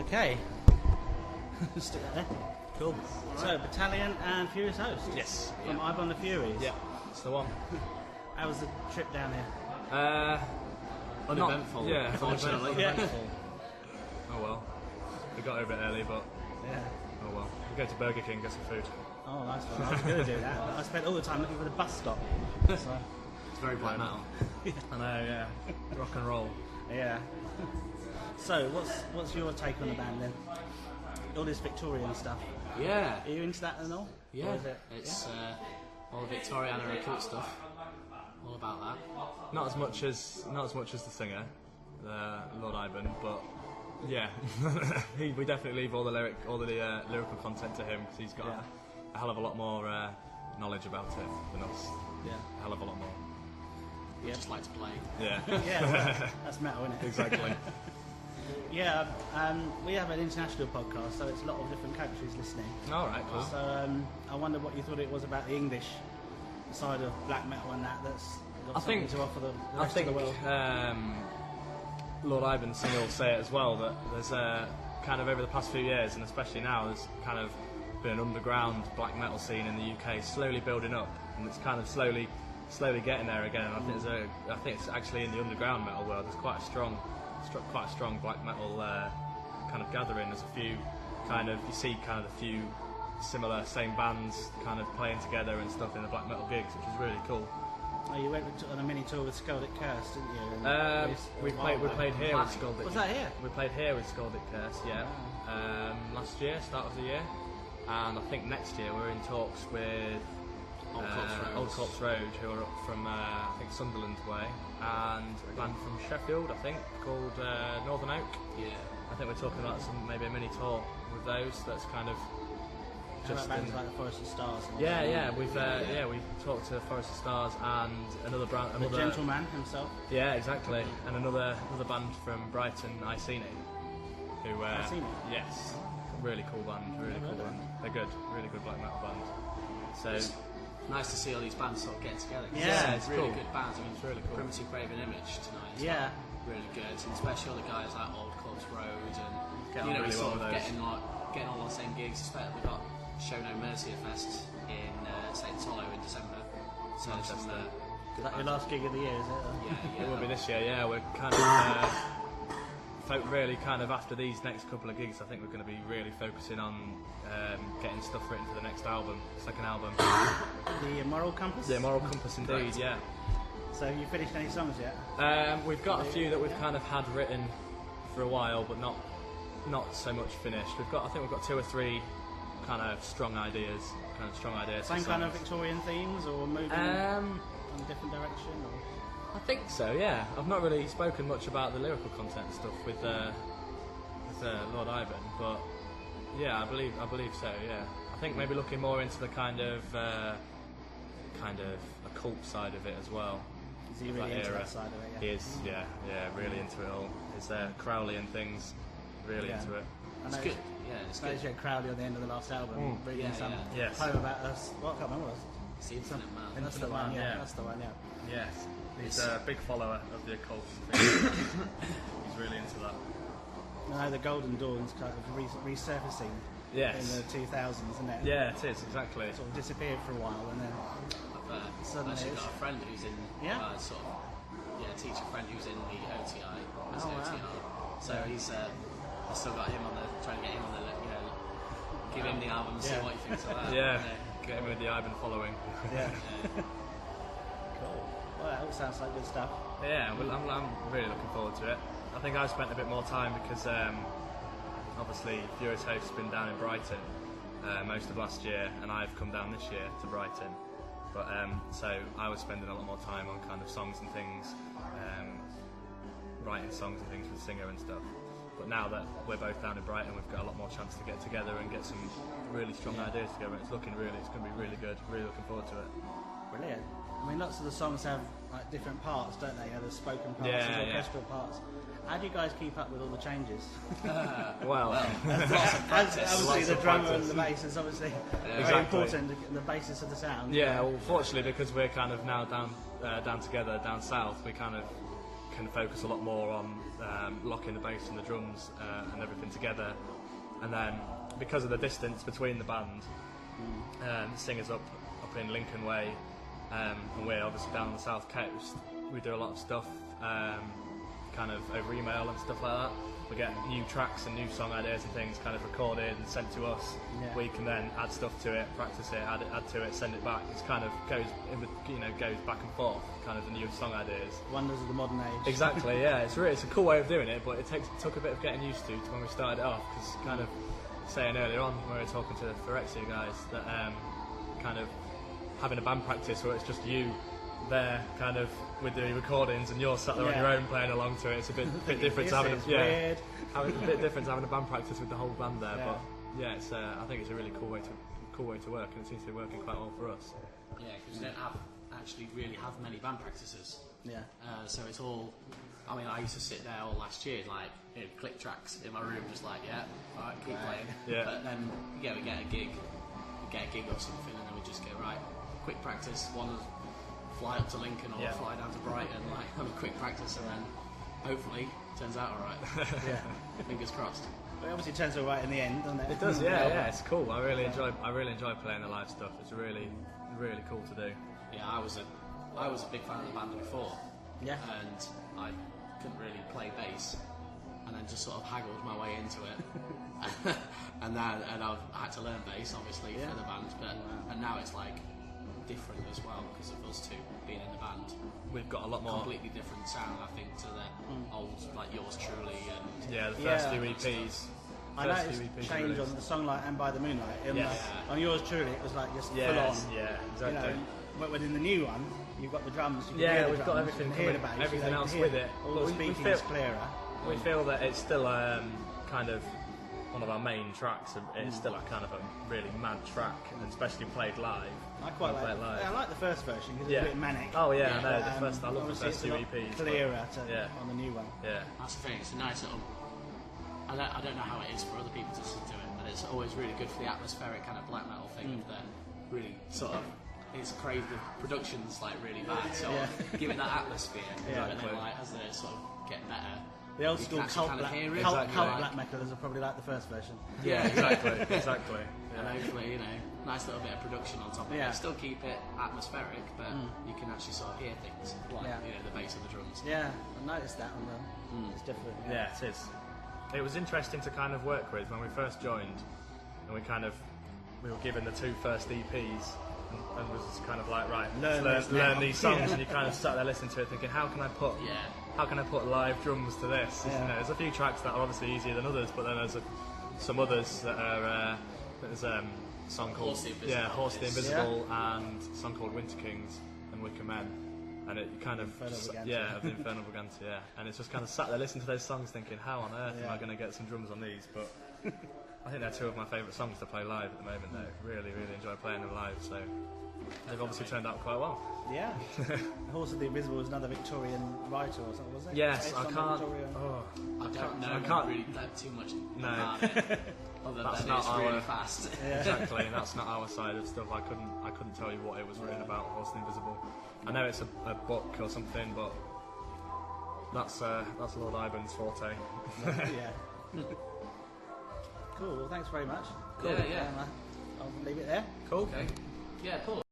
Okay. Stick that there. Cool. So, Batallion and Furious Host. Yes. From EIBON La Furies. Yeah, that's the one. How was the trip down here? Uneventful. Yeah, unfortunately. Yeah. Oh well. We got over it early, but Yeah. oh well. We go to Burger King, get some food. Oh, nice one. I was going to do that. I spent all the time looking for the bus stop. So, It's very black metal. I know, yeah. Rock and roll. yeah. So, what's your take on the band then? All this Victorian stuff. Yeah. Are you into that and all? Yeah. Or is it? It's all the Victoriana occult stuff. All about that. Not as much as the singer, Lord Ivan, but yeah, we definitely leave all the lyrical content to him because he's got a hell of a lot more knowledge about it than us. Yeah. A hell of a lot more. Yeah. Just like to play. Yeah. Yeah, that's metal, isn't it? Exactly. Yeah, we have an international podcast, so it's a lot of different countries listening. All right, cool. So I wonder what you thought it was about the English side of black metal and that's got something to offer the rest of the world. Lord Ivan, the singer, will say it as well, that there's kind of over the past few years, and especially now, there's kind of been an underground black metal scene in the UK slowly building up, and it's kind of slowly getting there again. And I think it's actually in the underground metal world. There's quite a strong black metal kind of gathering. There's a few you see a few similar same bands kind of playing together and stuff in the black metal gigs, which is really cool. Oh, you went on a mini tour with Skaldic Curse, didn't you? We played here with Skaldic. Was that here? We played here with Skaldic Curse, yeah. Last year, start of the year, and I think next year we're in talks with Old Corpse Road, who are up from I think Sunderland way, and a band from Sheffield, I think, called Northern Oak. Yeah. I think we're talking about maybe a mini tour with those. That's kind of just bands like the Forest of Stars. We've talked to Forest of Stars and another brand, the Gentleman himself. Yeah, exactly, and another band from Brighton, Iceni, who Iceni? Yes, really cool band. They're good, really good black metal band. So. It's nice to see all these bands sort of getting together. Yeah, it's really cool. Good bands. I mean, it's really cool. Primitive Grave and Image tonight. Yeah. Really good, and especially all the guys like Old Corpse Road and really sort well of getting all on the same gigs. Especially we got Show No Mercy Fest in St. Hollow in December. So is that your last gig of the year, is it? Yeah. It will be this year. Yeah, we're kind of really kind of after these next couple of gigs. I think we're going to be really focusing on getting stuff written for the next album, second album. The Moral Compass. The Moral Compass, indeed. Correct. Yeah. So have you finished any songs yet? We've got a few that we've kind of had written for a while, but not so much finished. I think we've got 2 or 3 kind of strong ideas. Same kind of Victorian themes, or moving in a different direction? Or? I think so. Yeah. I've not really spoken much about the lyrical content stuff with Lord Ivan, but yeah, I believe so. Yeah. I think maybe looking more into the kind of occult side of it as well. Is he really into that side of it? Yeah. He is, yeah, really into it all. His Crowley and things, really into it. It's good. Yeah, it's good. You had Crowley on the end of the last album, reading some poem about us. What I can't remember what it was. It's the Infinite Man. That's the one, yeah. That's the one, yeah. Yes, he's a big follower of the occult and things. He's really into that. I know the Golden Dawn's kind of resurfacing in the 2000s, isn't it? Yeah, it is, exactly. It sort of disappeared for a while and then I've actually got a friend who's in a teacher friend who's in the OTI. Wow. So he's I still got him trying to get him on the give him the album and see what he thinks of that. Yeah, get him with the Ivan following. Yeah. Cool. Well, that all sounds like good stuff. Yeah, well, I'm really looking forward to it. I think I've spent a bit more time because obviously Furious Host has been down in Brighton most of last year, and I've come down this year to Brighton. But so I was spending a lot more time on kind of songs and things, writing songs and things with the singer and stuff. But now that we're both down in Brighton, we've got a lot more chance to get together and get some really strong ideas together. It's going to be really good. Really looking forward to it. Brilliant. I mean, lots of the songs have like different parts, don't they? There's spoken parts, there's orchestral parts. How do you guys keep up with all the changes? Well, obviously the drummer and the bass is obviously very important, the basis of the sound. Yeah, well, fortunately, because we're kind of now down together, down south, we kind of can focus a lot more on locking the bass and the drums and everything together. And then because of the distance between the band, singers up in Lincoln Way, and we're obviously down on the south coast, we do a lot of stuff kind of over email and stuff like that. We get new tracks and new song ideas and things kind of recorded and sent to us. Yeah. We can then add stuff to it, practice it, add to it, send it back. It's kind of goes back and forth, kind of the new song ideas. Wonders of the modern age. Exactly, yeah. It's a cool way of doing it, but it took a bit of getting used to when we started it off, because kind of saying earlier on when we were talking to the Phyrexia guys that kind of having a band practice where it's just you there kind of with the recordings and you're sat there on your own playing along to it. It's a bit different to having a bit different to having a band practice with the whole band there. But yeah, it's I think it's a really cool way to work, and it seems to be working quite well for us. Yeah, because we don't really have many band practices. Yeah. So it's all. I mean, I used to sit there all last year, like click tracks in my room, just like alright, keep playing. Yeah. But then we get a gig or something, and then we just go right, quick practice. Fly up to Lincoln or fly down to Brighton, like have a quick practice, and then hopefully turns out alright. Yeah. Fingers crossed. But it obviously turns out right in the end, doesn't it? It does, yeah. It's cool. I really enjoy playing the live stuff. It's really cool to do. Yeah, I was a big fan of the band before. Yeah. And I couldn't really play bass, and then just sort of haggled my way into it. and I've had to learn bass, obviously, for the band. And now it's like different as well because of us two being in the band. We've got a lot more completely different sound, I think, to the old, like Yours Truly and the first two EPs. I noticed change on the song like And By the Moonlight. On Yours Truly, it was like just full on. Yeah, exactly. But within the new one, you've got the drums. You can hear we've the got drums, everything you can hear the bass, everything you else can with hear it. All But the speaking is clearer. We feel that it's still kind of one of our main tracks, and it's still a kind of a really mad track, and especially played live. I quite like it. I like the first version because it's a bit manic. Oh yeah, I know. I love the first two EPs. EPs. Clearer on the new one. Yeah. That's the thing. It's a nice little. I don't know how it is for other people to listen to it, but it's always really good for the atmospheric kind of black metal thing. Of the really sort of. It's crazy. The production's like really bad, so give it that atmosphere. And then like as they sort of get better. The old school cult black metalers are probably like the first version. Yeah, exactly. And hopefully, nice little bit of production on top of it. Still keep it atmospheric, but you can actually sort of hear things like the bass of the drums. Yeah, I noticed that on them. It's different. Yeah, it is. It was interesting to kind of work with when we first joined, and we were given the two first EPs. And was kind of like, right, learn these songs, and you kind of sat there listening to it thinking, how can I put live drums to this? There's a few tracks that are obviously easier than others, but then there's some others that are there's a song called Horse the Invisible and a song called Winter Kings and Wicker Men, and it kind of of the Infernal Brigantia, and it's just kind of sat there listening to those songs thinking, how on earth am I going to get some drums on these? But I think they're two of my favourite songs to play live at the moment. I really enjoy playing them live, so they've obviously turned out quite well. Yeah. Horse of the Invisible was another Victorian writer or something, was it? Yes, I can't. I don't know. I can't really know too much about it. Other than it's really fast. Exactly, that's not our side of stuff. I couldn't tell you what it was written about, Horse of the Invisible. I know it's a book or something, but that's Lord EIBON's forte. Yeah. Cool. Well, thanks very much. Cool. Yeah. I'll leave it there. Cool. Okay. Yeah, cool.